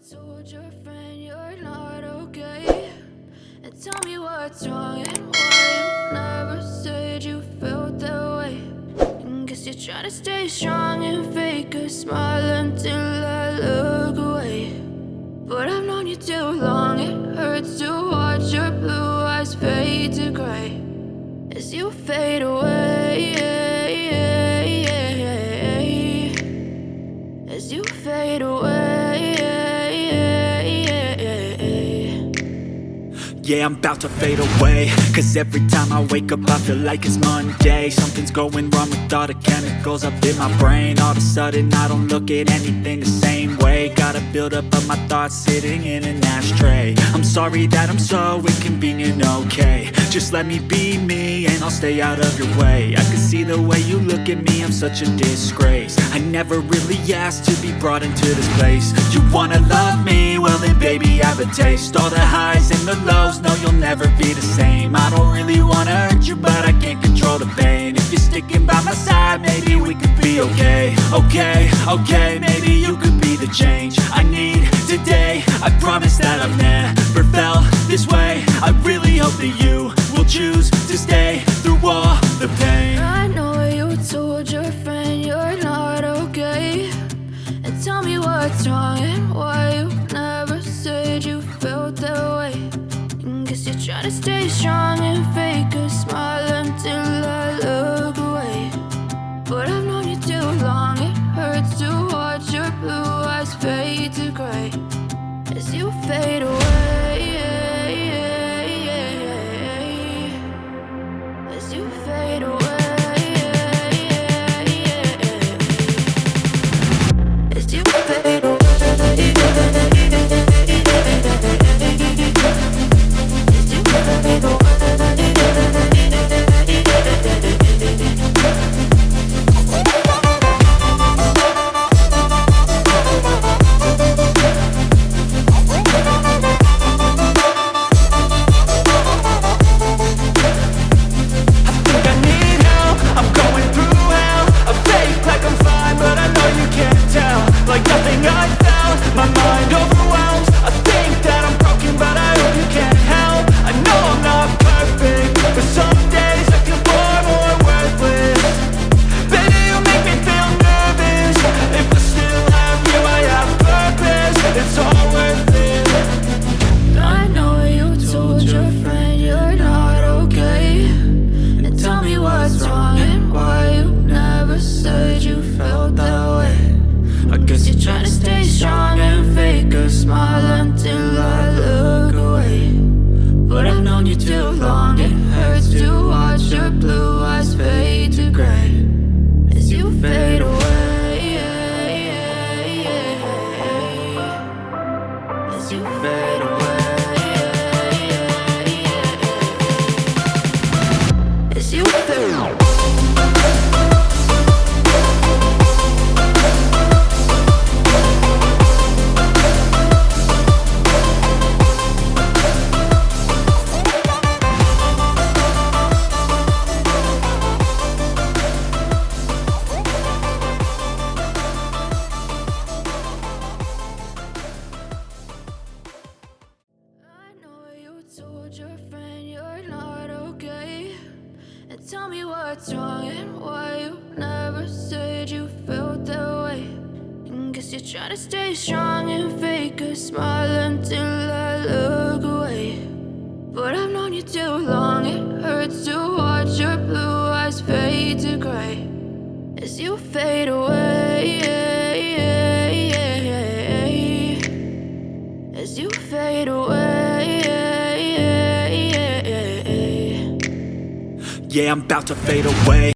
told your friend you're not okay, and tell me what's wrong and why you never said you felt that way. And guess you're trying to stay strong and fake a smile until I look away. But I've known you too long, it hurts to watch your blue eyes fade to gray as you fade away, as you fade away. Yeah, I'm about to fade away, cause every time I wake up I feel like it's Monday. Something's going wrong with all the chemicals up in my brain. All of a sudden I don't look at anything the same way. Got a buildup of my thoughts sitting in an ashtray. I'm sorry that I'm so inconvenient, okay. Just let me be me and I'll stay out of your way. I can see the way you look at me, I'm such a disgrace. I never really asked to be brought into this place. You wanna love me? Well then baby, have a taste. All the highs and the lows, no, you'll never be the same. I don't really wanna hurt you, but I can't control the pain. If you're sticking by my side, maybe we could be okay. Okay, maybe you could be the change I need today. I promise that I've never felt this way. I really hope that you will choose to stay through all the pain. I know you told your friend you're not okay, and tell me what's wrong and why you never said you felt that way. And guess you're trying to stay strong and fake a smile until I look away. But I've known you too long, it hurts to watch your blue eyes fade to gray as you fade away, as you fade away. As you fade away, as you fade away. Like nothing I found, my mind overwhelmed. I think that I'm broken, but I hope you can't help. I know I'm not perfect, but some days I feel far more worthless. Baby, you make me feel nervous. If I still have you, I have purpose. It's all worth it. I know you told your friend you're not okay, and tell me what's wrong and why you never said you felt that way. I guess you're trying to stay strong and fake a smile until I look away. But I've known you too long, it hurts to watch your blue eyes fade to gray as you fade away, as you fade away, as you fade away. Told your friend you're not okay, and tell me what's wrong and why you never said you felt that way. And guess you're trying to stay strong and fake a smile until I look away. But I've known you too long, it hurts to watch your blue eyes fade to gray as you fade away, as you fade away. Yeah, I'm about to fade away.